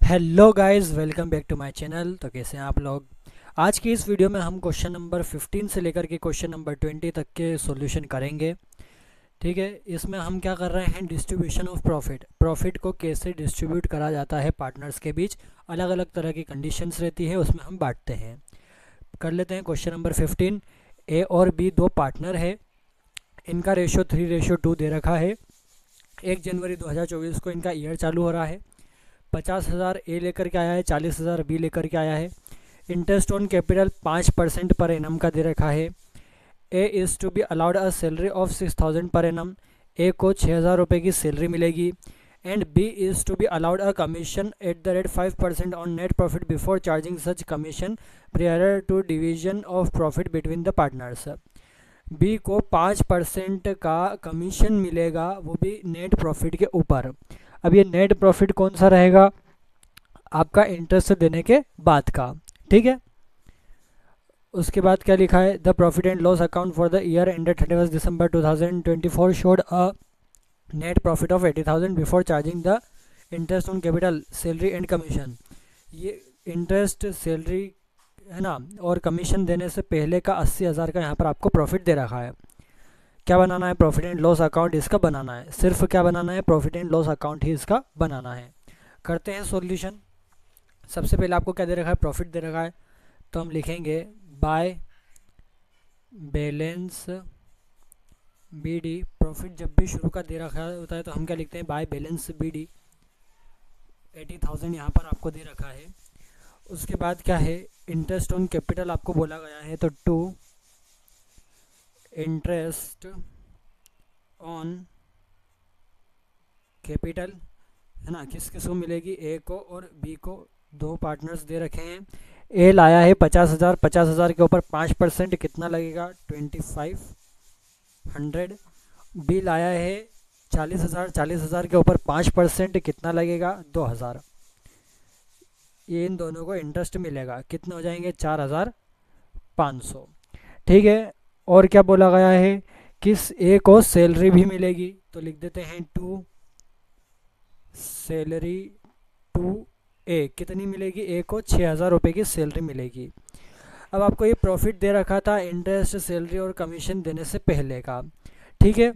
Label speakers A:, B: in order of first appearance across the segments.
A: Hello guys, welcome back to my channel. तो कैसे हैं आप लोग। आज की इस वीडियो में हम क्वेश्चन नंबर 15 से लेकर के क्वेश्चन नंबर 20 तक के सॉल्यूशन करेंगे। ठीक है, इसमें हम क्या कर रहे हैं, डिस्ट्रीब्यूशन ऑफ प्रॉफिट को कैसे डिस्ट्रीब्यूट करा जाता है पार्टनर्स के बीच। अलग अलग तरह की कंडीशंस रहती है, उसमें हम बांटते हैं। कर लेते हैं क्वेश्चन नंबर 15। ए और बी दो पार्टनर है, इनका रेशो 3:2 दे रखा है। 1 जनवरी 2024 को इनका ईयर चालू हो रहा है। 50,000 ए लेकर के आया है, 40,000 बी लेकर के आया है। Interest on capital 5% per annum का दे रखा है। A is to be allowed a salary of 6,000 per annum. ए को 6,000 रुपये की सैलरी मिलेगी। And B is to be allowed a commission at the rate 5% on net profit before charging such commission prior to division of profit between the partners. B को 5% का commission मिलेगा, वो भी net profit के ऊपर। अब ये नेट प्रॉफिट कौन सा रहेगा, आपका इंटरेस्ट देने के बाद का। ठीक है, उसके बाद क्या लिखा है, the profit and loss account for the year ended 31 December 2024 showed a net profit of 80,000 before charging the interest on capital salary and commission. ये इंटरेस्ट, सैलरी है ना, और कमीशन देने से पहले का 80,000 का यहाँ पर आपको प्रॉफिट दे रखा है। क्या बनाना है, प्रॉफिट एंड लॉस अकाउंट इसका बनाना है। सिर्फ क्या बनाना है, प्रॉफिट एंड लॉस अकाउंट ही इसका बनाना है। करते हैं सॉल्यूशन। सबसे पहले आपको क्या दे रखा है, प्रॉफिट दे रखा है, तो हम लिखेंगे by balance B D. Profit जब भी शुरू का दे रखा होता है तो हम क्या लिखते हैं, बाय बैलेंस बी डी। 80,000 यहाँ पर आपको दे रखा है। उसके बाद क्या है, इंटरेस्ट ऑन कैपिटल आपको बोला गया है, तो टू इंटरेस्ट ऑन कैपिटल है ना, किस किस को मिलेगी, ए को और बी को। दो पार्टनर्स दे रखे हैं। ए लाया है 50,000, 50,000 के ऊपर 5% कितना लगेगा, 2500। बी लाया है 40,000, 40,000 के ऊपर 5% कितना लगेगा, 2,000। ये इन दोनों को इंटरेस्ट मिलेगा, कितने हो जाएंगे, 4,500। ठीक है, और क्या बोला गया है, किस ए को सैलरी भी मिलेगी, तो लिख देते हैं टू सैलरी टू ए। कितनी मिलेगी, ए को 6,000 रुपये की सैलरी मिलेगी। अब आपको ये प्रॉफिट दे रखा था इंटरेस्ट, सैलरी और कमीशन देने से पहले का। ठीक है,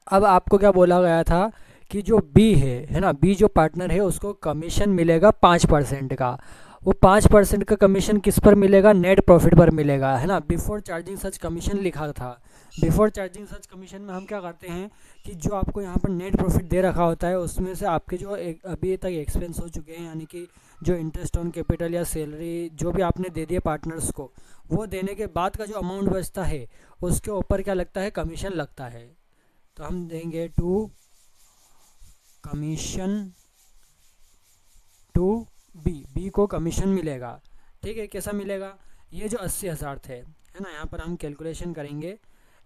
A: अब आपको क्या बोला गया था कि जो बी है ना, बी जो पार्टनर है उसको कमीशन मिलेगा 5% का। वो 5% का कमीशन किस पर मिलेगा, नेट प्रॉफिट पर मिलेगा, है ना। बिफोर चार्जिंग सच कमीशन लिखा था। बिफोर चार्जिंग सच कमीशन में हम क्या करते हैं कि जो आपको यहाँ पर नेट प्रॉफिट दे रखा होता है उसमें से आपके जो अभी तक एक्सपेंस हो चुके हैं, यानी कि जो इंटरेस्ट ऑन कैपिटल या सैलरी जो भी आपने दे दिए पार्टनर्स को, वो देने के बाद का जो अमाउंट बचता है उसके ऊपर क्या लगता है, कमीशन लगता है। तो हम देंगे टू कमीशन टू बी को कमीशन मिलेगा। ठीक है, कैसा मिलेगा, ये जो 80,000 थे है ना, यहाँ पर हम कैलकुलेशन करेंगे।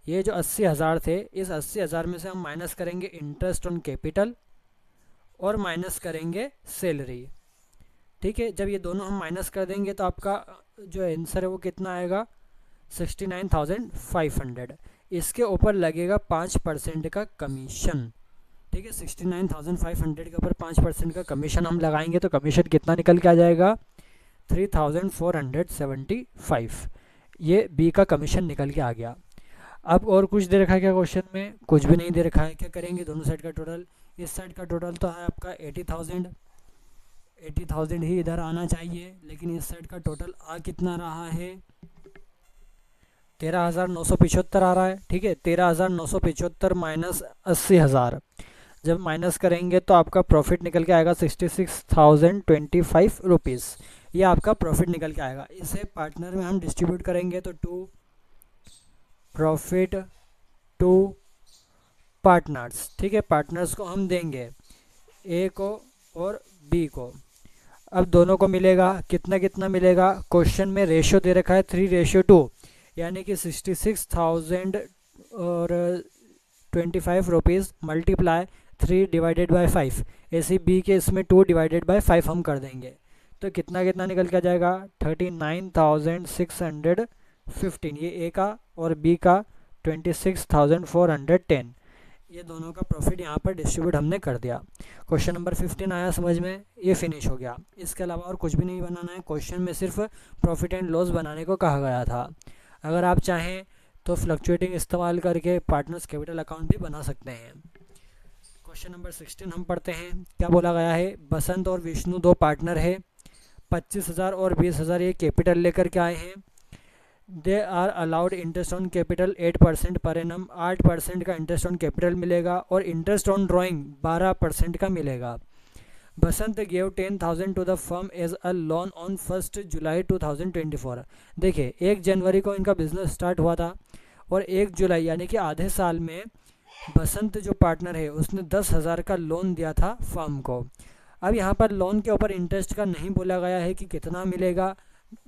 A: ये जो 80,000 थे, इस 80,000 में से हम माइनस करेंगे इंटरेस्ट ऑन कैपिटल और माइनस करेंगे सैलरी। ठीक है, जब ये दोनों हम माइनस कर देंगे तो आपका जो आंसर है वो कितना आएगा, 69,500। इसके ऊपर लगेगा 5% का कमीशन। ठीक है, 69,500 के ऊपर 5% का कमीशन हम लगाएंगे तो कमीशन कितना निकल के आ जाएगा, 3,475। ये बी का कमीशन निकल के आ गया। अब और कुछ दे रखा है क्या क्वेश्चन में, कुछ भी नहीं दे रखा है। क्या करेंगे, दोनों साइड का टोटल, इस साइड का टोटल तो है आपका 80,000, 80,000 ही इधर आना चाहिए, लेकिन इस साइड का टोटल आ कितना रहा है, 13,975 आ रहा है। ठीक है, 13,975 माइनस 80,000 जब माइनस करेंगे तो आपका प्रॉफिट निकल के आएगा 66,025 रुपीज़। ये आपका प्रॉफिट निकल के आएगा। इसे पार्टनर में हम डिस्ट्रीब्यूट करेंगे तो टू प्रॉफिट टू पार्टनर्स। ठीक है, पार्टनर्स को हम देंगे ए को और बी को। अब दोनों को मिलेगा, कितना कितना मिलेगा, क्वेश्चन में रेशियो दे रखा है 3:2, यानी कि 66,000 और 25 रुपीज़ मल्टीप्लाई 3 डिवाइडेड बाई 5। ऐसे बी के इसमें 2 डिवाइडेड बाई 5 हम कर देंगे तो कितना कितना निकल के आ जाएगा, 39,615। ये ए का और बी का 26,410। ये दोनों का प्रॉफिट यहाँ पर डिस्ट्रीब्यूट हमने कर दिया। क्वेश्चन नंबर 15 आया समझ में, ये फिनिश हो गया। इसके अलावा और कुछ भी नहीं बनाना है, क्वेश्चन में सिर्फ प्रॉफिट एंड लॉस बनाने को कहा गया था। अगर आप चाहें तो फ्लक्चुएटिंग इस्तेमाल करके पार्टनर्स कैपिटल अकाउंट भी बना सकते हैं। क्वेश्चन नंबर 16 हम पढ़ते हैं। क्या बोला गया है, बसंत और विष्णु दो पार्टनर है, 25,000 और 20,000 ये कैपिटल लेकर के आए हैं। They are allowed interest on capital 8% पर एनम, 8% का इंटरेस्ट ऑन कैपिटल मिलेगा और इंटरेस्ट ऑन ड्राइंग 12% का मिलेगा। Basant gave 10,000 to the firm as a loan on 1 July 2024। देखिए 1 जनवरी को इनका बिजनेस स्टार्ट हुआ था और 1 जुलाई यानी कि आधे साल में बसंत जो पार्टनर है उसने 10,000 का लोन दिया था फर्म को। अब यहाँ पर लोन के ऊपर इंटरेस्ट का नहीं बोला गया है कि कितना मिलेगा,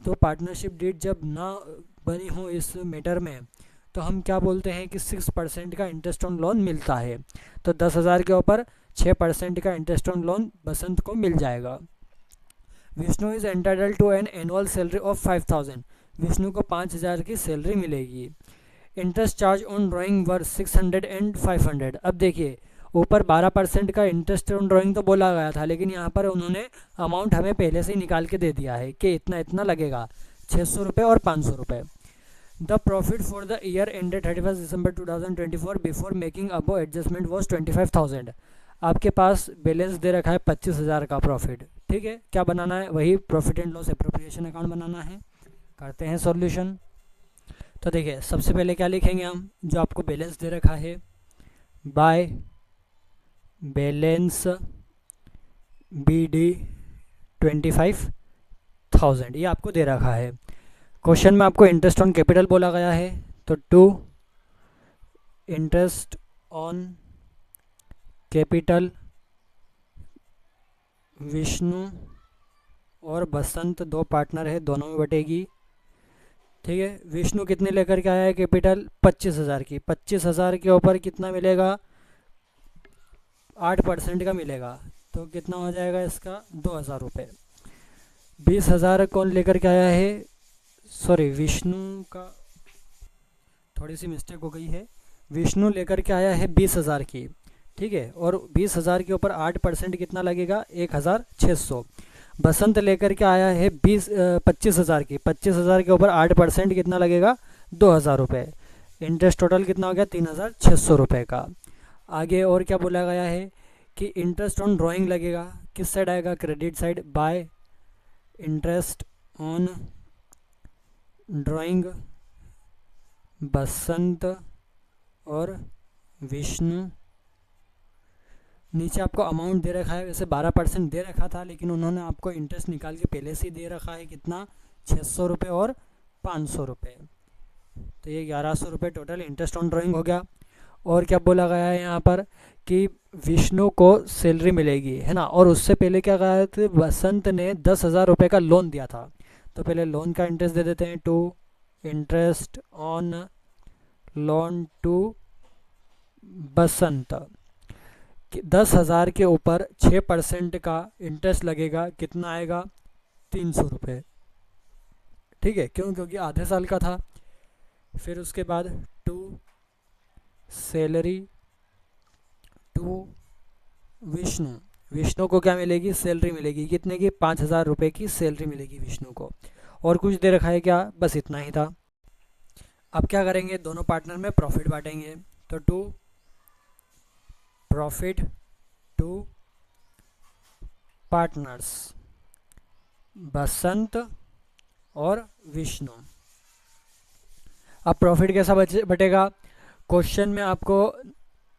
A: तो पार्टनरशिप डीड जब ना बनी हो इस मैटर में तो हम क्या बोलते हैं कि 6% का इंटरेस्ट ऑन लोन मिलता है। तो 10,000 के ऊपर 6% का इंटरेस्ट ऑन लोन बसंत को मिल जाएगा। Vishnu is entitle to an annual salary of 5,000, Vishnu को 5,000 की सैलरी मिलेगी। Interest charge on drawing were 600 and 500। अब देखिए ऊपर 12% का इंटरेस्ट ऑन ड्राइंग तो बोला गया था, लेकिन यहाँ पर उन्होंने अमाउंट हमें पहले से ही निकाल के दे दिया है कि इतना इतना लगेगा, 600 रुपये और 500 रुपये। The profit for the year ended 31 December 2024 before making above adjustment was 25,000। आपके पास बैलेंस दे रखा है 25,000 का प्रॉफिट, ठीक है। क्या बनाना है, वही profit and loss appropriation account बनाना है। करते हैं सॉल्यूशन। तो देखिए सबसे पहले क्या लिखेंगे हम, जो आपको बैलेंस दे रखा है, बाय बैलेंस BD 25,000 ये आपको दे रखा है। क्वेश्चन में आपको इंटरेस्ट ऑन कैपिटल बोला गया है, तो to interest on capital Vishnu और बसंत दो पार्टनर है, दोनों में बटेगी, ठीक है। विष्णु कितने लेकर के आया है कैपिटल, 25,000 की। 25,000 के ऊपर कितना मिलेगा, 8% का मिलेगा, तो कितना हो जाएगा इसका 2,000 रुपये। 20,000 कौन लेकर के आया है, सॉरी विष्णु का थोड़ी सी मिस्टेक हो गई है, विष्णु लेकर के आया है 20,000 की, ठीक है। और 20,000 के ऊपर 8% कितना लगेगा, 1,600। बसंत लेकर के आया है 25,000 की, 25,000 के ऊपर 8% कितना लगेगा, 2,000 रुपये। इंटरेस्ट टोटल कितना हो गया, 3,600 रुपये का। आगे और क्या बोला गया है कि इंटरेस्ट ऑन ड्राइंग लगेगा, किस साइड आएगा, credit side, by interest on drawing Basant और विष्णु। नीचे आपको अमाउंट दे रखा है, वैसे 12% दे रखा था, लेकिन उन्होंने आपको इंटरेस्ट निकाल के पहले से ही दे रखा है, कितना, 600 रुपये और 500 रुपये, तो ये 1,100 रुपये टोटल इंटरेस्ट ऑन ड्राइंग हो गया। और क्या बोला गया है यहाँ पर कि विष्णु को सैलरी मिलेगी, है ना। और उससे पहले क्या कहा था, बसंत ने 10,000 रुपये का लोन दिया था, तो पहले लोन का इंटरेस्ट दे देते हैं, to interest on loan to Basant. 10,000 के ऊपर 6% का इंटरेस्ट लगेगा, कितना आएगा, 300 रुपये, ठीक है, क्यों, क्योंकि आधे साल का था। फिर उसके बाद to salary to Vishnu, Vishnu को क्या मिलेगी, सैलरी मिलेगी, कितने की, 5,000 रुपये की सैलरी मिलेगी विष्णु को। और कुछ दे रखा है क्या, बस इतना ही था। अब क्या करेंगे, दोनों पार्टनर में प्रॉफिट बांटेंगे, तो टू प्रॉफिट टू पार्टनर्स बसंत और विष्णु। अब प्रॉफिट कैसा बटेगा, क्वेश्चन में आपको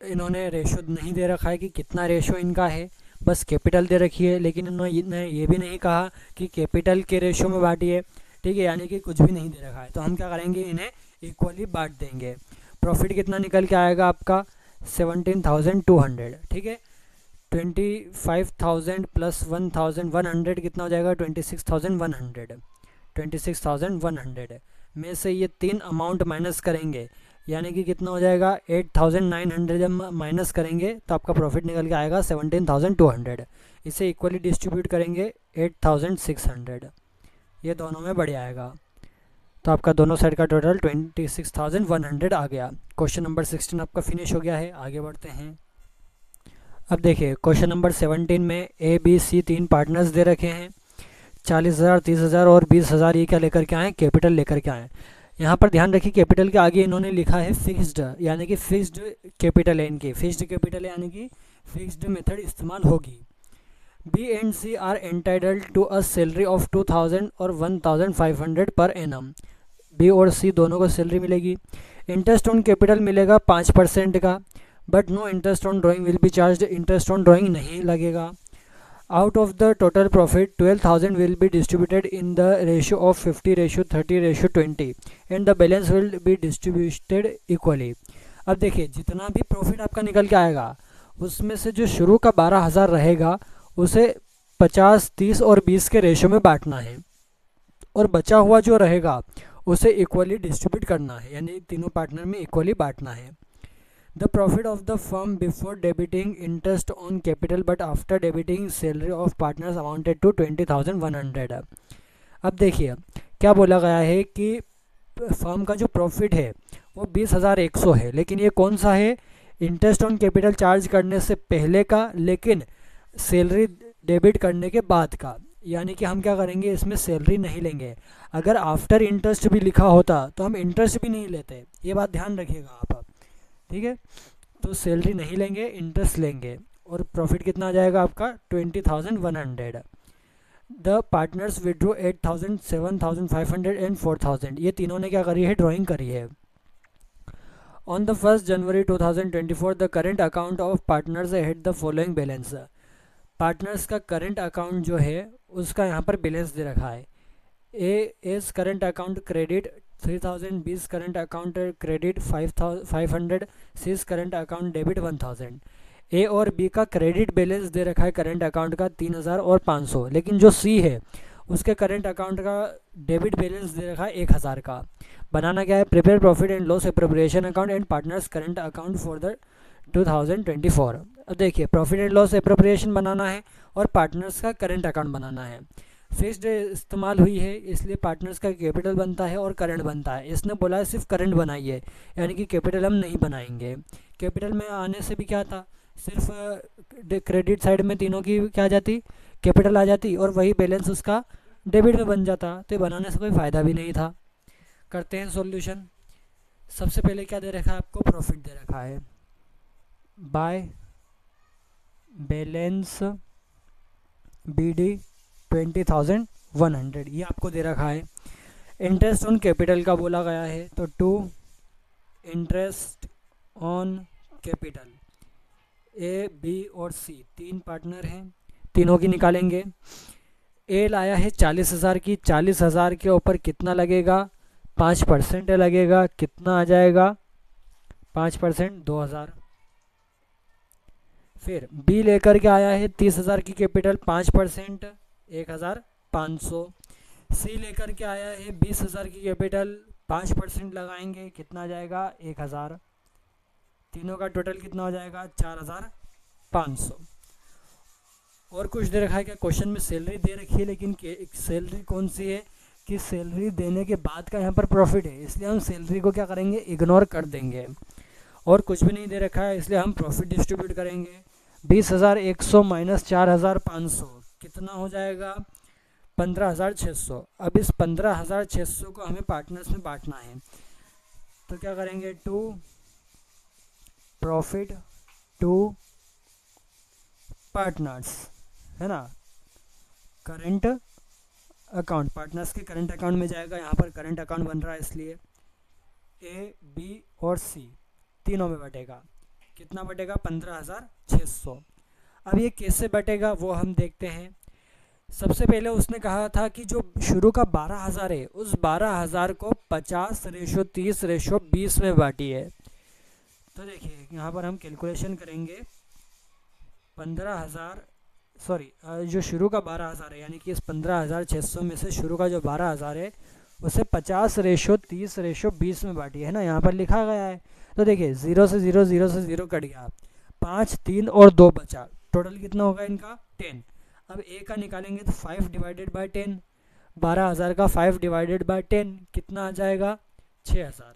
A: इन्होंने रेशो नहीं दे रखा है कि कितना रेशो इनका है, बस कैपिटल दे रखी है, लेकिन इन्होंने ये भी नहीं कहा कि कैपिटल के रेशो में बांटिए, ठीक है, यानी कि कुछ भी नहीं दे रखा है। तो हम क्या करेंगे, इन्हें इक्वली बांट देंगे। प्रॉफिट कितना निकल के आएगा आपका, 17,200, ठीक है। 25,000 प्लस 1,100 कितना हो जाएगा, 26,100। 26,100 में से ये तीन अमाउंट माइनस करेंगे, यानी कि कितना हो जाएगा, 8,900। जब माइनस करेंगे तो आपका प्रॉफिट निकल के आएगा 17,200। इसे इक्वली डिस्ट्रीब्यूट करेंगे 8,600, ये दोनों में बढ़ आएगा। तो आपका दोनों साइड का टोटल 26,100 आ गया। क्वेश्चन नंबर 16 आपका फिनिश हो गया है। आगे बढ़ते हैं। अब देखिए क्वेश्चन नंबर 17 में ए बी सी तीन पार्टनर्स दे रखे हैं। 40,000, 30,000 और 20,000 ये क्या लेकर के आए? कैपिटल लेकर के आए। यहाँ पर ध्यान रखिए कैपिटल के आगे इन्होंने लिखा है फिक्स्ड, यानी कि फिक्स्ड कैपिटल है इनकी। फिक्स्ड कैपिटल यानी कि फिक्स्ड मेथड इस्तेमाल होगी। B and C are entitled to a salary of 2,000 और 1,500 पर एनम। बी और सी दोनों को सैलरी मिलेगी। इंटरेस्ट ऑन कैपिटल मिलेगा 5% का, but no interest on drawing will be charge. Interest on drawing नहीं लगेगा। Out of the total profit, 12,000 will be distributed in the ratio of 50:30:20 and the balance will be distributed equally. अब देखिए जितना भी profit आपका निकल के आएगा उसमें से जो शुरू का 12,000 रहेगा उसे 50, 30 और 20 के रेशियो में बांटना है, और बचा हुआ जो रहेगा उसे इक्वली डिस्ट्रीब्यूट करना है, यानी तीनों पार्टनर में इक्वली बांटना है। The profit of the firm before debiting interest on capital but after debiting salary of partners amounted to 20,100. अब देखिए क्या बोला गया है कि फर्म का जो प्रॉफिट है वो 20,100 है, लेकिन ये कौन सा है? इंटरेस्ट ऑन कैपिटल चार्ज करने से पहले का, लेकिन सैलरी डेबिट करने के बाद का। यानी कि हम क्या करेंगे, इसमें सैलरी नहीं लेंगे। अगर आफ्टर इंटरेस्ट भी लिखा होता तो हम इंटरेस्ट भी नहीं लेते, ये बात ध्यान रखिएगा आप। ठीक है, तो सैलरी नहीं लेंगे, इंटरेस्ट लेंगे, और प्रॉफिट कितना आ जाएगा आपका? 20,100। The partners withdraw 8,000, 7,500 and 4,000। ये तीनों ने क्या करी है? ड्राइंग करी है। On the 1 January 2024 the current account of partners had the following balance. पार्टनर्स का करेंट अकाउंट जो है उसका यहाँ पर बैलेंस दे रखा है। A's current account credit 3,000, B's current account credit 500, C's current account debit 1,000। A और बी का क्रेडिट बैलेंस दे रखा है करंट अकाउंट का 3,000 और 500, लेकिन जो सी है उसके करंट अकाउंट का डेबिट बैलेंस दे रखा है 1,000 का। बनाना क्या है? Prepare profit and loss appropriation account and partners current account for the 2024। अब देखिए प्रॉफिट एंड लॉस एप्रोप्रिएशन बनाना है और पार्टनर्स का करंट अकाउंट बनाना है। फिक्स्ड इस्तेमाल हुई है इसलिए पार्टनर्स का कैपिटल बनता है और करंट बनता है। इसने बोला है सिर्फ करंट बनाइए, यानी कि कैपिटल हम नहीं बनाएंगे। कैपिटल में आने से भी क्या था, सिर्फ क्रेडिट साइड में तीनों की क्या आ जाती? कैपिटल आ जाती, और वही बैलेंस उसका डेबिट में बन जाता, तो बनाने से कोई फ़ायदा भी नहीं था। करते हैं सॉल्यूशन। सबसे पहले क्या दे रखा है आपको? प्रॉफिट दे रखा है बाय बैलेंस BD 20,100, ये आपको दे रखा है। इंटरेस्ट ऑन कैपिटल का बोला गया है, तो to interest on capital. A B और सी तीन पार्टनर हैं, तीनों की निकालेंगे। ए लाया है 40,000 की, 40,000 के ऊपर कितना लगेगा? 5% लगेगा। कितना आ जाएगा? 5%, 2,000। फिर बी लेकर के आया है 30,000 की कैपिटल, 5%, 1,500। सी लेकर के आया है 20,000 की कैपिटल, 5% लगाएंगे, कितना आ जाएगा? 1,000। तीनों का टोटल कितना हो जाएगा? 4,500। और कुछ दे रखा है क्या? क्वेश्चन में सैलरी दे रखी है, लेकिन सैलरी कौन सी है कि सैलरी देने के बाद का यहाँ पर प्रॉफिट है, इसलिए हम सैलरी को क्या करेंगे? इग्नोर कर देंगे। और कुछ भी नहीं दे रखा है इसलिए हम प्रॉफिट डिस्ट्रीब्यूट करेंगे। 20,100 माइनस 4,500 कितना हो जाएगा? 15,600। अब इस 15,600 को हमें पार्टनर्स में बांटना है, तो क्या करेंगे? टू प्रॉफिट टू पार्टनर्स, है ना। करंट अकाउंट पार्टनर्स के करंट अकाउंट में जाएगा, यहाँ पर करंट अकाउंट बन रहा है इसलिए ए बी और सी तीनों में बटेगा। कितना बटेगा? 15,600। अब ये कैसे बटेगा वो हम देखते हैं। सबसे पहले उसने कहा था कि जो शुरू का 12,000 है उस 12,000 को 50:30:20 में बांटिए। तो देखिए यहाँ पर हम कैलकुलेशन करेंगे। 15,000 सॉरी जो शुरू का 12,000 है, यानी कि इस 15,600 में से शुरू का जो 12,000 है उसे 50:30:20 में बांटिए, है ना। यहाँ पर लिखा गया है। तो देखिए 0 से 0, 0 से 0 कट गया, 5, 3 और 2 बचा। टोटल कितना होगा इनका? 10। अब ए का निकालेंगे तो 5 डिवाइडेड बाय 10, 12,000 का 5 डिवाइडेड बाय 10 कितना आ जाएगा? 6,000।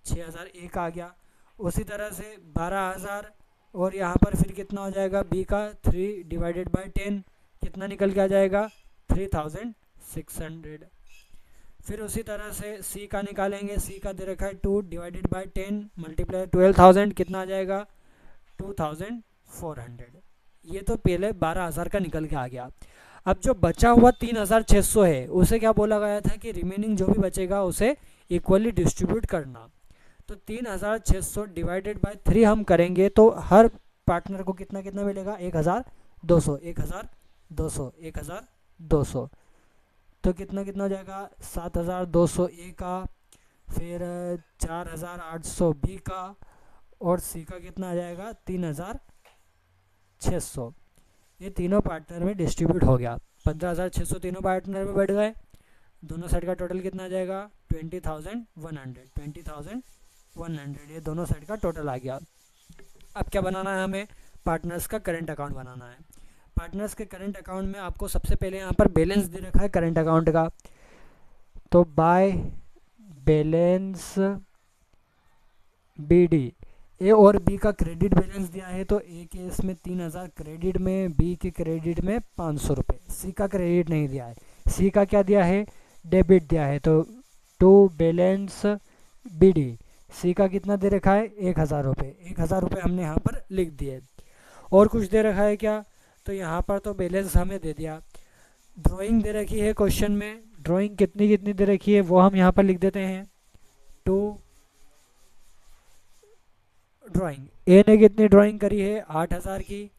A: 6,000 एक आ गया। उसी तरह से 12,000 और यहाँ पर फिर कितना हो जाएगा? बी का 3 डिवाइडेड बाय 10 कितना निकल के आ जाएगा? 3,600। फिर उसी तरह से सी का निकालेंगे। सी का दे रखा है 2 डिवाइडेड बाय 10 मल्टीप्लाई 12,000 कितना आ जाएगा? 2,400। ये तो पहले 12,000 का निकल के आ गया। अब जो बचा हुआ 3,600 है उसे क्या बोला गया था कि रिमेनिंग जो भी बचेगा उसे इक्वली डिस्ट्रीब्यूट करना। तो 3,600 डिवाइडेड बाय 3 हम करेंगे तो हर पार्टनर को कितना कितना मिलेगा? 1,200 1,200 1,200। तो कितना कितना हो जाएगा? 7,200 ए का, फिर 4,800 बी का, और सी का कितना आ जाएगा? 3,600। ये तीनों पार्टनर में डिस्ट्रीब्यूट हो गया। 15,600 तीनों पार्टनर में बढ़ गए। दोनों साइड का टोटल कितना आ जाएगा? 20,100 20,100 ये दोनों साइड का टोटल आ गया। अब क्या बनाना है हमें? पार्टनर्स का करंट अकाउंट बनाना है। पार्टनर्स के करंट अकाउंट में आपको सबसे पहले यहाँ पर बैलेंस दे रखा है करंट अकाउंट का। तो बाय बैलेंस BD, ए और बी का क्रेडिट बैलेंस दिया है तो ए के इसमें 3,000 क्रेडिट में, बी के क्रेडिट में 500 रुपये। सी का क्रेडिट नहीं दिया है। सी का क्या दिया है? डेबिट दिया है। तो टू बैलेंस BD, सी का कितना दे रखा है? 1,000 रुपये। 1,000 रुपये हमने यहाँ पर लिख दिए। और कुछ दे रखा है क्या? तो यहाँ पर तो बैलेंस हमें दे दिया। ड्राइंग दे रखी है क्वेश्चन में। ड्राइंग कितनी कितनी दे रखी है वो हम यहाँ पर लिख देते हैं। टू ड्राइंग, ए ने कितनी ड्राइंग करी है? 8,000 की,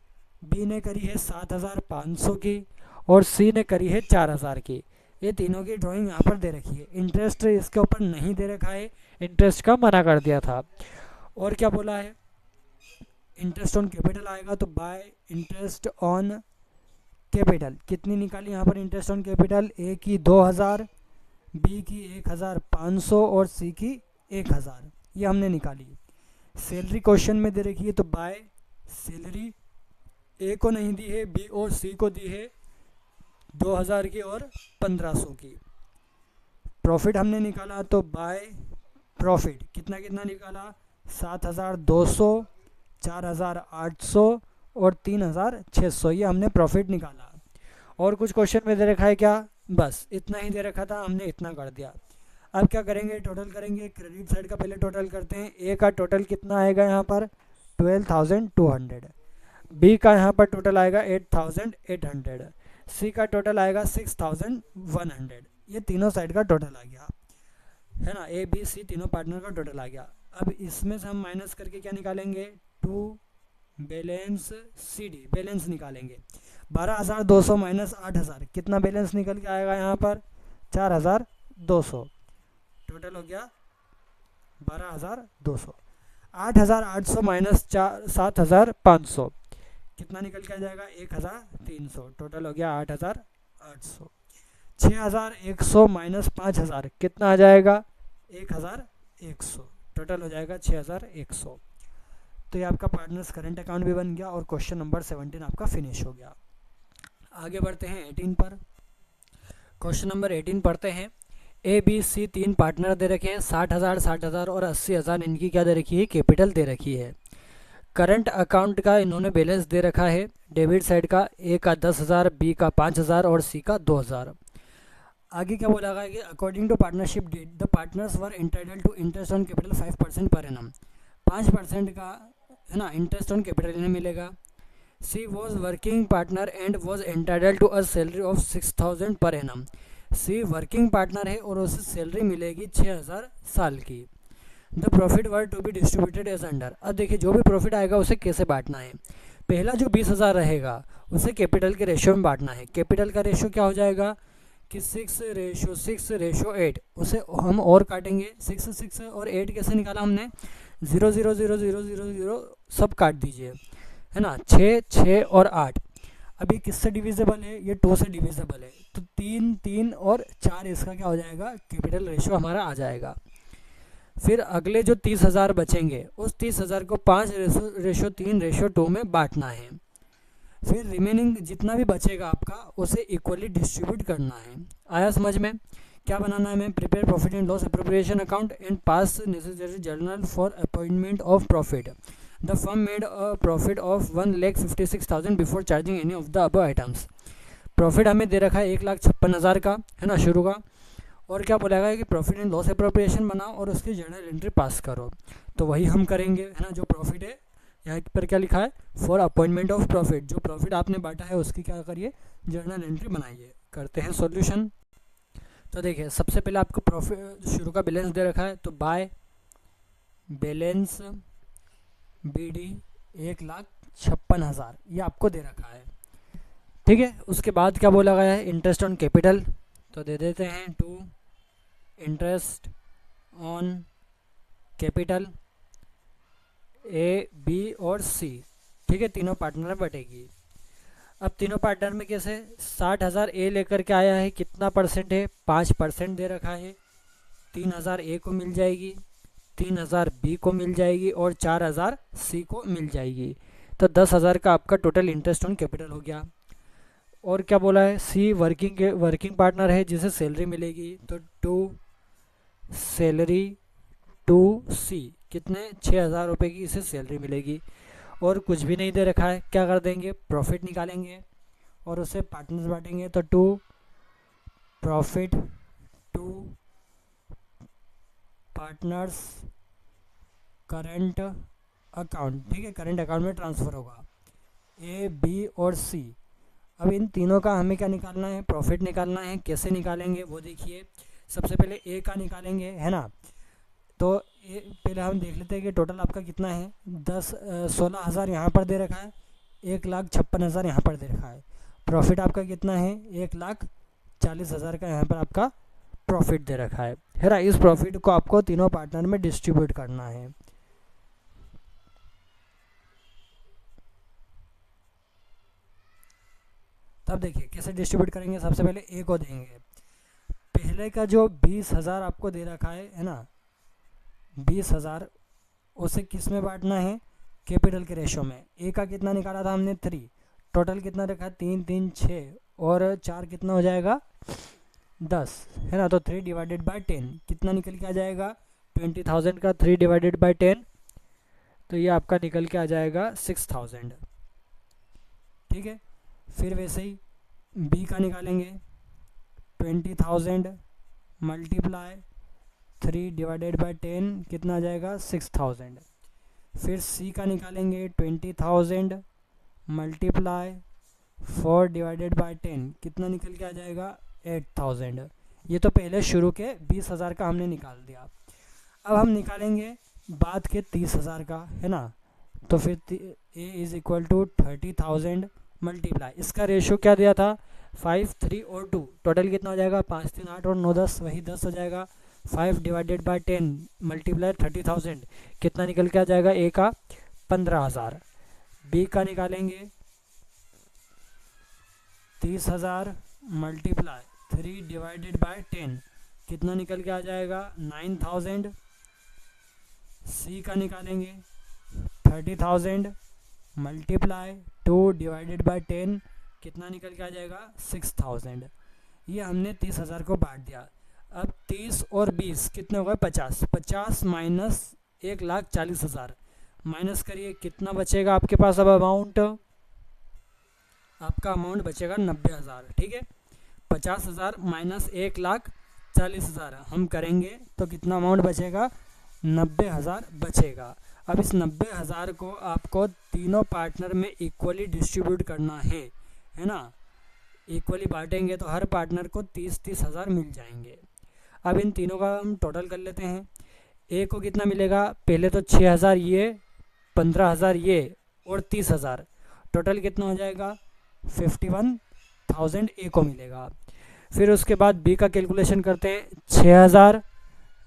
A: बी ने करी है 7,500 की, और सी ने करी है 4,000 की। ये तीनों की ड्राइंग यहाँ पर दे रखी है। इंटरेस्ट इसके ऊपर नहीं दे रखा है, इंटरेस्ट का मना कर दिया था। और क्या बोला है? इंटरेस्ट ऑन कैपिटल आएगा तो बाय इंटरेस्ट ऑन कैपिटल कितनी निकाली यहाँ पर? इंटरेस्ट ऑन कैपिटल ए की 2,000, बी की 1,500 और सी की 1,000, ये हमने निकाली। सैलरी क्वेश्चन में दे रखी है तो बाय सैलरी ए को नहीं दी है, बी और सी को दी है 2,000 की और 1,500 की। प्रॉफिट हमने निकाला तो बाय प्रॉफिट कितना कितना निकाला? 7,200, 4,800 और 3,600, ये हमने प्रॉफिट निकाला। और कुछ क्वेश्चन में दे रखा है क्या? बस इतना ही दे रखा था, हमने इतना कर दिया। अब क्या करेंगे? टोटल करेंगे। क्रेडिट साइड का पहले टोटल करते हैं। ए का टोटल कितना आएगा यहाँ पर? 12,200। बी का यहाँ पर टोटल आएगा 8,800। सी का टोटल आएगा 6,100। ये तीनों साइड का टोटल आ गया है ना। ए बी सी तीनों पार्टनर का टोटल आ गया। अब इसमें से हम माइनस करके क्या निकालेंगे? टू बैलेंस CD, बैलेंस निकालेंगे। 12,200 माइनस 8,000 कितना बैलेंस निकल के आएगा यहाँ पर? 4,200। टोटल हो गया 12,200। 8,800 माइनस 7,500 कितना निकल के आ जाएगा? 1,300। टोटल हो गया 8,800। 6,100 माइनस 5,000 कितना आ जाएगा? 1,100। टोटल हो जाएगा 6,100। तो ये आपका पार्टनर्स करंट अकाउंट भी बन गया और क्वेश्चन नंबर 17 आपका फिनिश हो गया। आगे बढ़ते हैं 18 पर। क्वेश्चन नंबर 18 पढ़ते हैं। ए बी सी तीन पार्टनर दे रखे हैं। 60,000 60,000 और 80,000 इनकी क्या दे रखी है? कैपिटल दे रखी है। करंट अकाउंट का इन्होंने बैलेंस दे रखा है। डेबिट साइड का ए का 10,000, बी का 5,000 और सी का 2,000। आगे क्या बोला गया कि according to partnership deed the partners were entitled to interest on capital 5% per annum. 5% का है ना इंटरेस्ट ऑन कैपिटल इन्हें मिलेगा। C was working partner and was entitled to a salary of 6,000 per annum. C working partner है और उसे salary मिलेगी 6,000 साल की। The profit were to be distributed as under. अब देखिए जो भी प्रॉफिट आएगा उसे कैसे बांटना है। पहला जो 20,000 रहेगा उसे कैपिटल के रेशियो में बांटना है। कैपिटल का रेशियो क्या हो जाएगा कि 6:6:8। उसे हम और काटेंगे। 6 और 8 कैसे निकाला हमने? 0 0 0 0 0 0 सब काट दीजिए है ना। 6 6 और 8। अभी किससे डिविजिबल है? ये 2 से डिविजिबल है तो 3 3 और 4 इसका क्या हो जाएगा? कैपिटल रेशियो हमारा आ जाएगा। फिर अगले जो 30,000 बचेंगे उस 30,000 को 5:3:2 में बांटना है फिर रिमेनिंग जितना भी बचेगा आपका उसे इक्वली डिस्ट्रीब्यूट करना है। आया समझ में? क्या बनाना है हमें? Prepare profit and loss appropriation account and pass necessary journal for appointment of profit. The firm made a profit of 1,56,000 before charging any of the above items. Profit हमें दे रखा है 1,56,000 का, है ना, शुरू का। और क्या बोला गया कि प्रॉफिट एंड लॉस अप्रोप्रिएशन बनाओ और उसकी जर्नल एंट्री पास करो। तो वही हम करेंगे, है ना। जो प्रॉफिट है यहाँ पर क्या लिखा है? For appointment of profit. जो प्रॉफिट आपने बांटा है उसकी क्या करिए? जर्नल एंट्री बनाइए। करते हैं सॉल्यूशन। तो देखिए, सबसे पहले आपको प्रॉफिट शुरू का बैलेंस दे रखा है, तो बाय बैलेंस BD 1,56,000 ये आपको दे रखा है, ठीक है। उसके बाद क्या बोला गया है? इंटरेस्ट ऑन कैपिटल, तो दे देते हैं to interest on capital A, B और C, ठीक है। तीनों पार्टनर में बटेगी। अब तीनों पार्टनर में कैसे? 60,000 A लेकर के आया है, कितना परसेंट है? 5% दे रखा है। 3,000 A को मिल जाएगी, 3,000 B को मिल जाएगी और 4,000 C को मिल जाएगी। तो 10,000 का आपका टोटल इंटरेस्ट ऑन कैपिटल हो गया। और क्या बोला है? C वर्किंग पार्टनर है जिसे सैलरी मिलेगी, तो टू सैलरी टू C कितने? 6,000 रुपये की इसे सैलरी मिलेगी। और कुछ भी नहीं दे रखा है, क्या कर देंगे? प्रॉफिट निकालेंगे और उसे पार्टनर्स बांटेंगे, तो to profit to partners current account, ठीक है। करंट अकाउंट में ट्रांसफ़र होगा A, B और C। अब इन तीनों का हमें क्या निकालना है? प्रॉफिट निकालना है। कैसे निकालेंगे वो देखिए। सबसे पहले A का निकालेंगे, है ना। तो पहले हम देख लेते हैं कि टोटल आपका कितना है। 16,000 यहाँ पर दे रखा है, 1,56,000 यहाँ पर दे रखा है। प्रॉफिट आपका कितना है? 1,40,000 का यहाँ पर आपका प्रॉफिट दे रखा है ना। इस प्रॉफिट को आपको तीनों पार्टनर में डिस्ट्रीब्यूट करना है। तब देखिए कैसे डिस्ट्रीब्यूट करेंगे। सबसे पहले A को देंगे। पहले का जो 20,000 आपको दे रखा है ना, 20,000 उसे किस में बांटना है? कैपिटल के रेशो में। A का कितना निकाला था हमने? 3। टोटल कितना रखा? 3 3 6 और 4 कितना हो जाएगा? 10, है ना। तो 3 डिवाइडेड बाई 10 कितना निकल के आ जाएगा? 20,000 का 3 डिवाइडेड बाई 10, तो ये आपका निकल के आ जाएगा 6,000, ठीक है। फिर वैसे ही B का निकालेंगे। 20,000 मल्टीप्लाई 3 डिवाइडेड बाई 10 कितना आ जाएगा? 6,000। फिर C का निकालेंगे। 20,000 मल्टीप्लाई 4 डिवाइडेड बाई 10 कितना निकल के आ जाएगा? 8,000। ये तो पहले शुरू के 20,000 का हमने निकाल दिया। अब हम निकालेंगे बाद के 30,000 का, है ना। तो फिर A is equal to 30,000 multiply, इसका रेशो क्या दिया था? 5 3 और 2, टोटल कितना हो जाएगा? 5 3 8 और 9 10, वही 10 हो जाएगा। 5 डिवाइडेड बाई 10 मल्टीप्लाई 30,000 कितना निकल के आ जाएगा? A का 15,000। B का निकालेंगे। 30,000 मल्टीप्लाई 3 डिवाइडेड बाई 10 कितना निकल के आ जाएगा? 9,000। C का निकालेंगे। 30,000 मल्टीप्लाई 2 डिवाइडेड बाई 10 कितना निकल के आ जाएगा? 6,000। ये हमने 30,000 को बांट दिया। अब 30 और 20 कितने हो गए? 50। 50 माइनस 1,40,000 माइनस करिए, कितना बचेगा आपके पास? अब अमाउंट आपका अमाउंट बचेगा 90,000, ठीक है। 50,000 माइनस 1,40,000 हम करेंगे तो कितना अमाउंट बचेगा? 90,000 बचेगा। अब इस 90,000 को आपको तीनों पार्टनर में इक्वली डिस्ट्रीब्यूट करना है ना। इक्वली बांटेंगे तो हर पार्टनर को 30,000 मिल जाएंगे। अब इन तीनों का हम टोटल कर लेते हैं। ए को कितना मिलेगा? पहले तो 6,000 ये, 15,000 ये और 30,000, टोटल कितना हो जाएगा? 51,000 ए को मिलेगा। फिर उसके बाद बी का कैलकुलेशन करते हैं। 6,000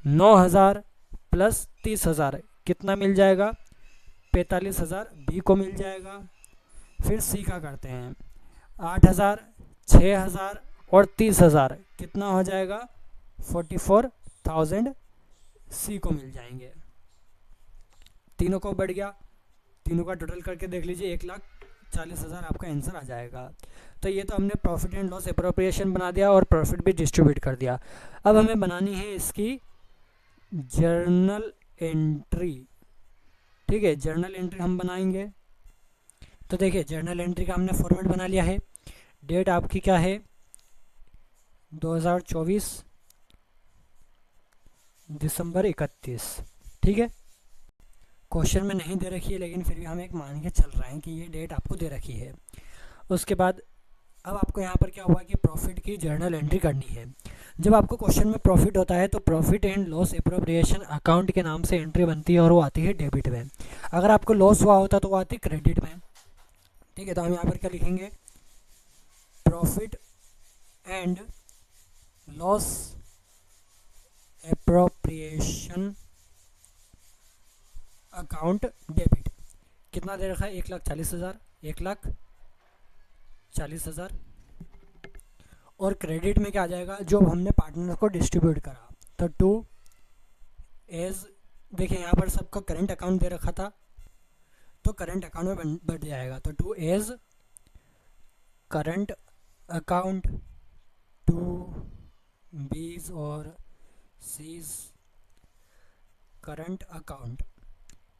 A: 9,000 प्लस 30,000 कितना मिल जाएगा? 45,000 बी को मिल जाएगा। फिर सी का करते हैं। 8,000 6,000 और 30,000 कितना हो जाएगा? 44,000 सी को मिल जाएंगे। तीनों को बढ़ गया, तीनों का टोटल करके देख लीजिए, 40,000 आपका आंसर आ जाएगा। तो ये तो हमने प्रॉफिट एंड लॉस एप्रोप्रिएशन बना दिया और प्रॉफिट भी डिस्ट्रीब्यूट कर दिया। अब हमें बनानी है इसकी जर्नल एंट्री। ठीक है, जर्नल एंट्री हम बनाएंगे। तो देखिए जर्नल एंट्री का हमने फॉर्मेट बना लिया है। डेट आपकी क्या है, 2024 दिसंबर 31। ठीक है, क्वेश्चन में नहीं दे रखी है लेकिन फिर भी हम एक मान के चल रहे हैं कि ये डेट आपको दे रखी है। उसके बाद अब आपको यहाँ पर क्या हुआ कि प्रॉफिट की जर्नल एंट्री करनी है। जब आपको क्वेश्चन में प्रॉफिट होता है तो profit and loss appropriation account के नाम से एंट्री बनती है और वो आती है डेबिट में। अगर आपको लॉस हुआ होता तो वो आती क्रेडिट में। ठीक है, तो हम यहाँ पर क्या लिखेंगे, profit and loss appropriation account debit. कितना दे रखा है, 1,40,000, 1,40,000। और क्रेडिट में क्या आ जाएगा, जो हमने पार्टनर को डिस्ट्रीब्यूट करा। तो टू एज, देखिए यहाँ पर सबका करंट अकाउंट दे रखा था तो करंट अकाउंट में बढ़ जाएगा। तो to A's current account, to B's और सीज करंट अकाउंट,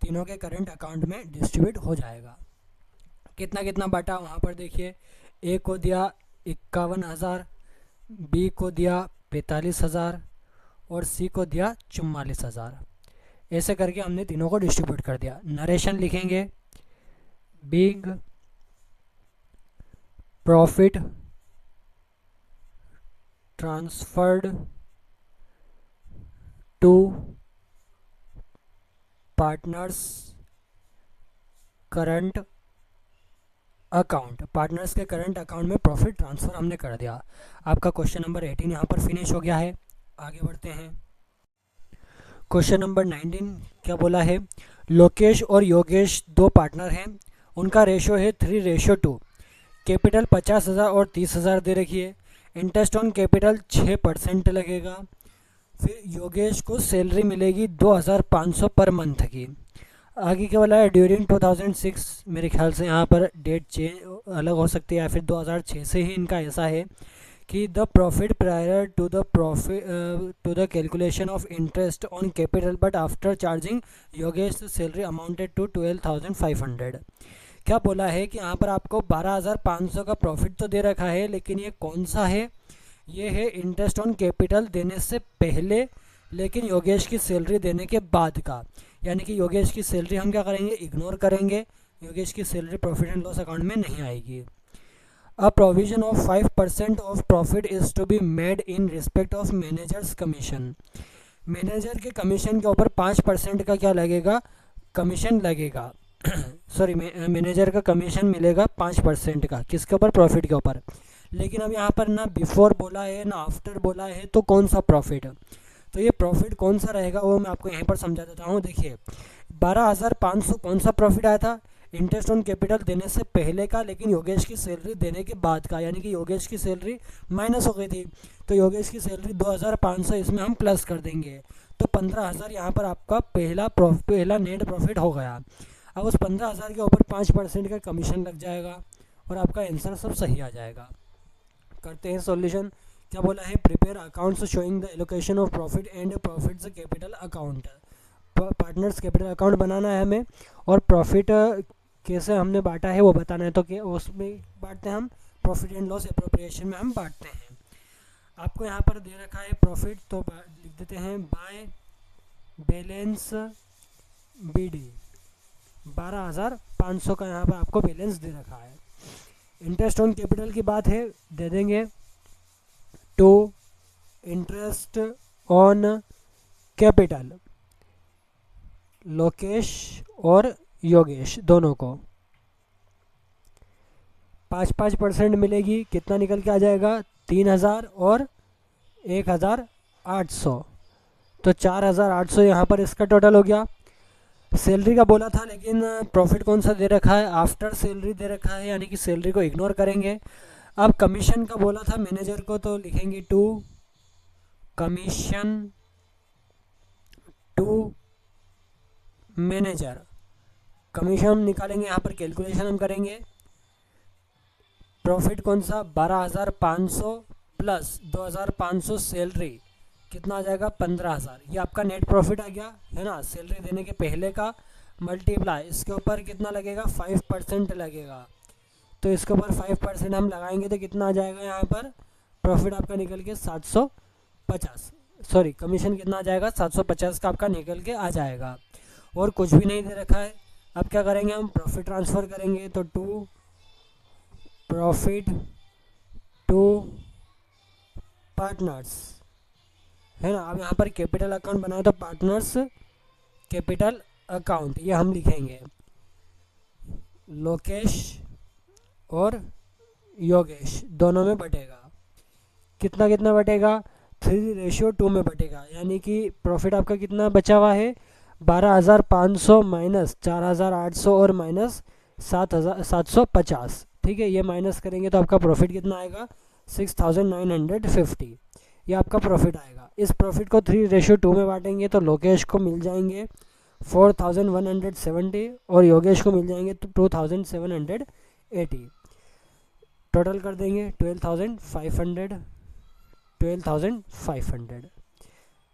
A: तीनों के करंट अकाउंट में डिस्ट्रीब्यूट हो जाएगा। कितना कितना बांटा वहाँ पर देखिए, ए को दिया 51,000, बी को दिया 45,000 और सी को दिया 44,000। ऐसे करके हमने तीनों को डिस्ट्रीब्यूट कर दिया। नरेशन लिखेंगे, being profit transferred to partners current account. Partners के करंट अकाउंट में प्रॉफिट ट्रांसफ़र हमने कर दिया। आपका क्वेश्चन नंबर 18 यहाँ पर फिनिश हो गया है। आगे बढ़ते हैं। क्वेश्चन नंबर 19 क्या बोला है, लोकेश और योगेश दो पार्टनर हैं, उनका रेशो है 3:2। कैपिटल 50,000 और 30,000 दे रखी है। इंटरेस्ट ऑन कैपिटल 6% लगेगा। फिर योगेश को सैलरी मिलेगी 2,500 पर मंथ की। आगे क्या बोला है, ड्यूरिंग 2006, मेरे ख्याल से यहाँ पर डेट चेंज अलग हो सकती है या फिर 2006 से ही इनका ऐसा है कि the profit prior to the calculation of interest on capital but after charging Yogesh salary amounted to 12,500। क्या बोला है कि यहाँ पर आपको 12,500 का प्रॉफिट तो दे रखा है, लेकिन ये कौन सा है, ये है इंटरेस्ट ऑन कैपिटल देने से पहले लेकिन योगेश की सैलरी देने के बाद का। यानी कि योगेश की सैलरी हम क्या करेंगे, इग्नोर करेंगे। योगेश की salary profit and loss account में नहीं आएगी। A provision of 5% of profit is to be made in respect of managers commission. Manager के कमीशन के ऊपर 5% का क्या लगेगा, कमीशन लगेगा। सॉरी, मैनेजर का कमीशन मिलेगा 5% का, किसके ऊपर, प्रॉफिट के ऊपर। लेकिन अब यहाँ पर ना बिफोर बोला है ना आफ्टर बोला है, तो कौन सा प्रॉफिट, तो ये प्रॉफिट कौन सा रहेगा वो मैं आपको यहीं पर समझा देता हूँ। देखिए 12,500 कौन सा प्रॉफिट आया था, इंटरेस्ट ऑन कैपिटल देने से पहले का, लेकिन योगेश की सैलरी देने के बाद का, यानी कि योगेश की सैलरी माइनस हो गई थी तो योगेश की सैलरी 2,500 इसमें हम प्लस कर देंगे। तो 15,000 यहाँ पर आपका पहला नेट प्रॉफिट हो गया। अब उस 15,000 के ऊपर 5% का कमीशन लग जाएगा और आपका आंसर सब सही आ जाएगा। करते हैं सॉल्यूशन। क्या बोला है, prepare accounts showing the allocation of profit and profits capital account. Partners capital account बनाना है हमें और प्रॉफिट कैसे हमने बांटा है वो बताना है। तो क्या उसमें बांटते हैं हम, प्रॉफिट एंड लॉस एप्रोप्रिएशन में हम बांटते हैं। आपको यहाँ पर दे रखा है प्रॉफिट, तो लिख देते हैं बाय बैलेंस BD। 12,500 का यहाँ पर आपको बैलेंस दे रखा है। इंटरेस्ट ऑन कैपिटल की बात है, दे देंगे to interest on capital, Lokesh और योगेश दोनों को 5% मिलेगी। कितना निकल के आ जाएगा, 3,000 और 1,800, तो 4,800 यहाँ पर इसका टोटल हो गया। सैलरी का बोला था लेकिन प्रॉफिट कौन सा दे रखा है, आफ्टर सैलरी दे रखा है, यानी कि सैलरी को इग्नोर करेंगे। अब कमीशन का बोला था मैनेजर को, तो लिखेंगे to commission to manager. Commission हम निकालेंगे, यहाँ पर कैलकुलेशन हम करेंगे प्रॉफिट कौन सा 12,500 प्लस 2,500 सैलरी, कितना आ जाएगा 15,000। ये आपका नेट प्रॉफिट आ गया है ना, सैलरी देने के पहले का मल्टीप्लाई इसके ऊपर कितना लगेगा 5% लगेगा। तो इसके ऊपर 5% हम लगाएंगे तो कितना आ जाएगा यहाँ पर प्रॉफिट आपका निकल के 750, सॉरी कमीशन कितना आ जाएगा 750 का आपका निकल के आ जाएगा। और कुछ भी नहीं दे रखा है। अब क्या करेंगे हम प्रॉफिट ट्रांसफ़र करेंगे तो टू प्रॉफिट टू पार्टनर्स है ना। अब यहाँ पर कैपिटल अकाउंट बनाए तो पार्टनर्स कैपिटल अकाउंट ये हम लिखेंगे, लोकेश और योगेश दोनों में बटेगा। कितना कितना बटेगा 3:2 में बटेगा, यानी कि प्रॉफिट आपका कितना बचा हुआ है 12,500 माइनस 4,800 और माइनस 7,750। ठीक है, ये माइनस करेंगे तो आपका प्रॉफिट कितना आएगा 6,950, ये आपका प्रॉफिट आएगा। इस प्रॉफिट को 3:2 में बांटेंगे तो लोकेश को मिल जाएंगे 4,170 और योगेश को मिल जाएंगे 2,780। टोटल कर देंगे 12,500।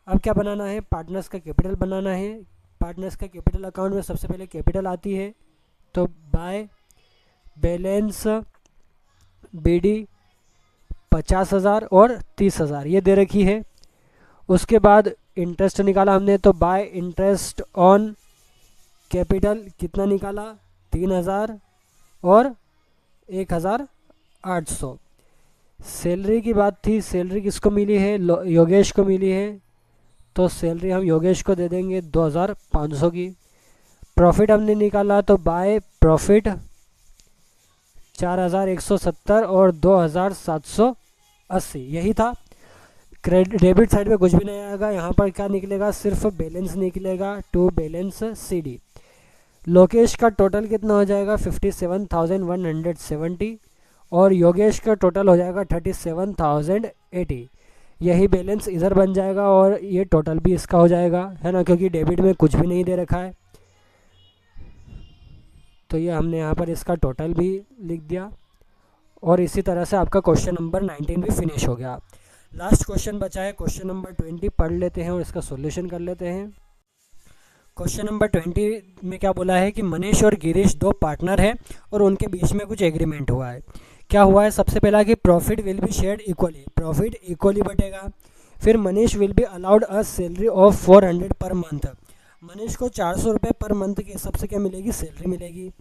A: अब क्या बनाना है, पार्टनर्स का कैपिटल बनाना है। पार्टनर्स का कैपिटल अकाउंट में सबसे पहले कैपिटल आती है, तो बाय बैलेंस बीडी 50,000 और 30,000 ये दे रखी है। उसके बाद इंटरेस्ट निकाला हमने, तो बाय इंटरेस्ट ऑन कैपिटल कितना निकाला 3,000 और 1,800। सैलरी की बात थी, सैलरी किसको मिली है योगेश को मिली है, तो सैलरी हम योगेश को दे देंगे 2,500 की। प्रॉफिट हमने निकाला तो बाय प्रॉफिट 4,170 और 2,780 यही था। क्रेडिट डेबिट साइड में कुछ भी नहीं आएगा, यहाँ पर क्या निकलेगा सिर्फ बैलेंस निकलेगा टू बैलेंस CD। लोकेश का टोटल कितना हो जाएगा 57,170 और योगेश का टोटल हो जाएगा 37,080। यही बैलेंस इधर बन जाएगा और ये टोटल भी इसका हो जाएगा है ना, क्योंकि डेबिट में कुछ भी नहीं दे रखा है। तो ये हमने यहाँ पर इसका टोटल भी लिख दिया और इसी तरह से आपका क्वेश्चन नंबर 19 भी फिनिश हो गया। लास्ट क्वेश्चन बचा है क्वेश्चन नंबर 20, पढ़ लेते हैं और इसका सॉल्यूशन कर लेते हैं। क्वेश्चन नंबर 20 में क्या बोला है कि मनीष और गिरीश दो पार्टनर हैं और उनके बीच में कुछ एग्रीमेंट हुआ है। क्या हुआ है, सबसे पहला कि profit will be shared equally, profit equally बटेगा। फिर Manish will be allowed a salary of 400 per month, Manish को 400 रुपये पर मंथ के हिसाब से क्या मिलेगी सैलरी मिलेगी।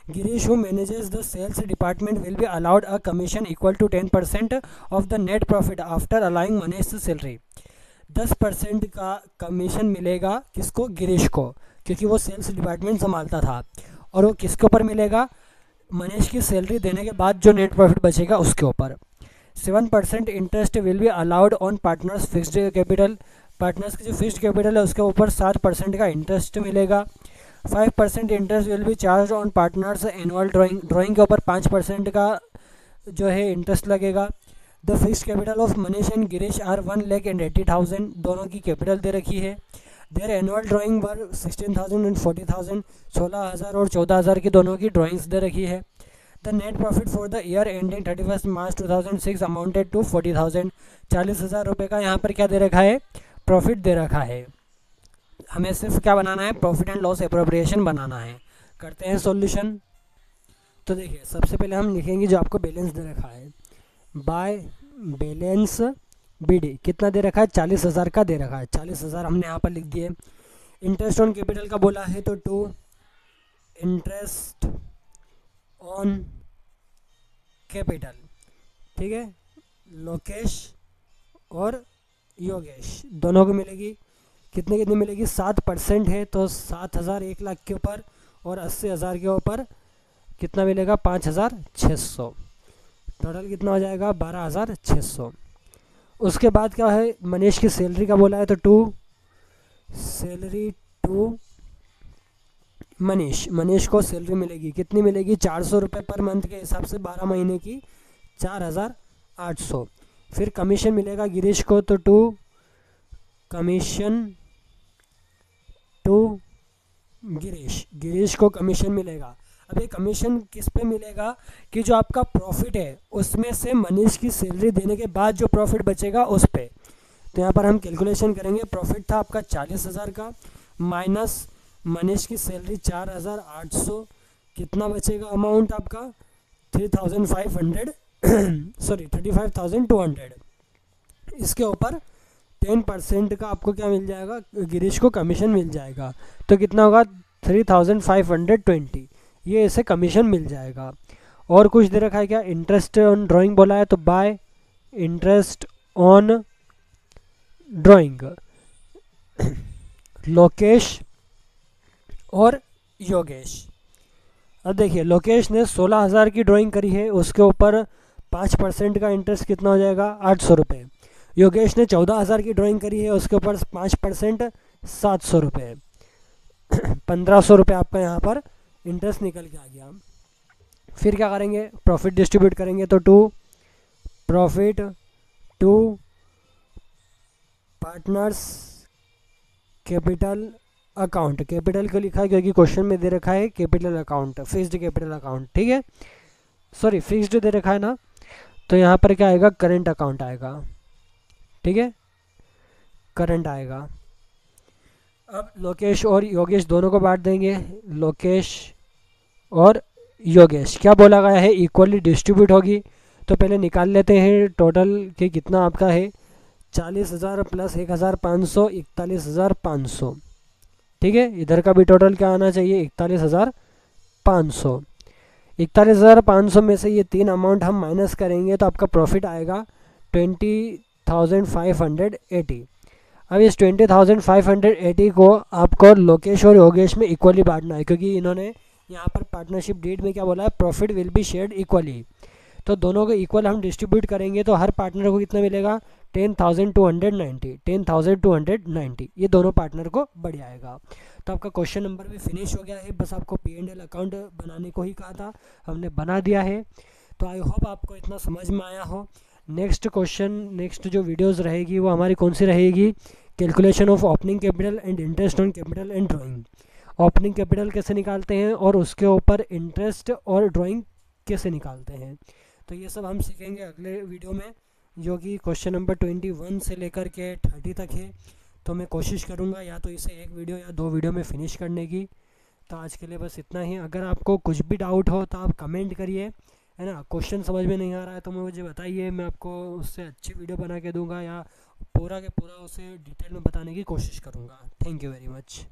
A: Girish who manages the sales department will be allowed a commission equal to 10% of the net profit after allowing Manish salary, 10% का कमीशन मिलेगा किसको गिरीश को, क्योंकि वो सेल्स डिपार्टमेंट संभालता था। और वो किसके ऊपर मिलेगा, मनीष की सैलरी देने के बाद जो नेट प्रॉफिट बचेगा उसके ऊपर। 7% interest will be allowed on partners fixed capital, partners की जो फिक्स्ड कैपिटल है उसके ऊपर 7% का इंटरेस्ट मिलेगा। 5% interest will be charge on partners annual drawing, drawing के ऊपर 5% का जो है इंटरेस्ट लगेगा। The fixed capital of Manish and Girish are 1,80,000, दोनों की कैपिटल दे रखी है। Their annual drawing were 16,000 and 40,000, 16,000 और 14,000 की दोनों की ड्राइंग्स दे रखी है। The net profit for the year ending 31 March 2006 amounted to 40,000, 40,000 रुपये का यहाँ पर क्या दे रखा है प्रॉफिट दे रखा है। हमें सिर्फ क्या बनाना है प्रॉफिट एंड लॉस एप्रोप्रिएशन बनाना है। करते हैं सॉल्यूशन। तो देखिए सबसे पहले हम लिखेंगे जो आपको बैलेंस दे रखा है, बाय बैलेंस BD कितना दे रखा है 40,000 का दे रखा है, 40,000 हमने यहाँ पर लिख दिए। इंटरेस्ट ऑन कैपिटल का बोला है तो टू इंटरेस्ट ऑन कैपिटल, ठीक है, लोकेश और योगेश दोनों को मिलेगी। कितने कितने मिलेगी 7% है तो 7,000 1 लाख के ऊपर और 80,000 के ऊपर कितना मिलेगा 5,600, टोटल कितना हो जाएगा 12,600। उसके बाद क्या है मनीष की सैलरी का बोला है तो to salary to Manish, Manish को सैलरी मिलेगी कितनी मिलेगी 400 रुपये पर मंथ के हिसाब से 12 महीने की 4,800। फिर कमीशन मिलेगा गिरीश को तो to commission to Girish, Girish को कमीशन मिलेगा।
B: अब ये कमीशन किस पे मिलेगा कि जो आपका प्रॉफिट है उसमें से मनीष की सैलरी देने के बाद जो प्रॉफिट बचेगा उस पे। तो यहाँ पर हम कैलकुलेशन करेंगे, प्रॉफिट था आपका 40,000 का, माइनस मनीष की सैलरी 4,800, कितना बचेगा अमाउंट आपका 3,500 सॉरी 35,200। इसके ऊपर 10% का आपको क्या मिल जाएगा, गिरीश को कमीशन मिल जाएगा। तो कितना होगा 3,520, ये इसे कमीशन मिल जाएगा। और कुछ दे रखा है क्या, इंटरेस्ट ऑन ड्राइंग बोला है, तो bye interest on drawing Lokesh और योगेश। अब देखिए लोकेश ने 16,000 की ड्राइंग करी है, उसके ऊपर 5% का इंटरेस्ट कितना हो जाएगा 800 रुपये। योगेश ने 14,000 की ड्राइंग करी है, उसके ऊपर 5% 700 रुपये, 1,500 रुपये आपका यहाँ पर इंटरेस्ट निकल के आ गया। फिर क्या करेंगे, प्रॉफिट डिस्ट्रीब्यूट करेंगे, तो to profit to partners capital account. Capital को लिखा है क्योंकि क्वेश्चन में दे रखा है capital account, fixed capital account, ठीक है, सॉरी फिक्स्ड दे रखा है ना, तो यहाँ पर क्या आएगा करंट अकाउंट आएगा, ठीक है, करंट आएगा। अब लोकेश और योगेश दोनों को बांट देंगे, लोकेश और योगेश क्या बोला गया है इक्वली डिस्ट्रीब्यूट होगी। तो पहले निकाल लेते हैं टोटल कि कितना आपका है, 40,000 प्लस 1,500, 41,500, ठीक है। इधर का भी टोटल क्या आना चाहिए 41,500। 41,500 में से ये तीन अमाउंट हम माइनस करेंगे तो आपका प्रॉफिट आएगा 20,580। अब इस 20,580 को आपको लोकेश और योगेश में इक्वली बांटना है, क्योंकि इन्होंने यहाँ पर पार्टनरशिप डीड में क्या बोला है, profit will be shared equally. तो दोनों को इक्वल हम डिस्ट्रीब्यूट करेंगे तो हर पार्टनर को कितना मिलेगा 10,290, 10,290, ये दोनों पार्टनर को बढ़ जाएगा। तो आपका क्वेश्चन नंबर भी फिनिश हो गया है, बस आपको P&L अकाउंट बनाने को ही कहा था, हमने बना दिया है। तो आई होप आपको इतना समझ में आया हो। नेक्स्ट क्वेश्चन, नेक्स्ट जो वीडियोस रहेगी वो हमारी कौन सी रहेगी, calculation of opening capital and interest on capital and drawing. Opening capital कैसे निकालते हैं और उसके ऊपर इंटरेस्ट और ड्राइंग कैसे निकालते हैं, तो ये सब हम सीखेंगे अगले वीडियो में, जो कि क्वेश्चन नंबर 21 से लेकर के 30 तक है। तो मैं कोशिश करूँगा या तो इसे एक वीडियो या 2 वीडियो में फ़िनिश करने की। तो आज के लिए बस इतना ही। अगर आपको कुछ भी डाउट हो तो आप कमेंट करिए, है ना, क्वेश्चन समझ में नहीं आ रहा है तो मुझे बताइए, मैं आपको उससे अच्छी वीडियो बना के दूंगा या पूरा के पूरा उसे डिटेल में बताने की कोशिश करूँगा। Thank you very much.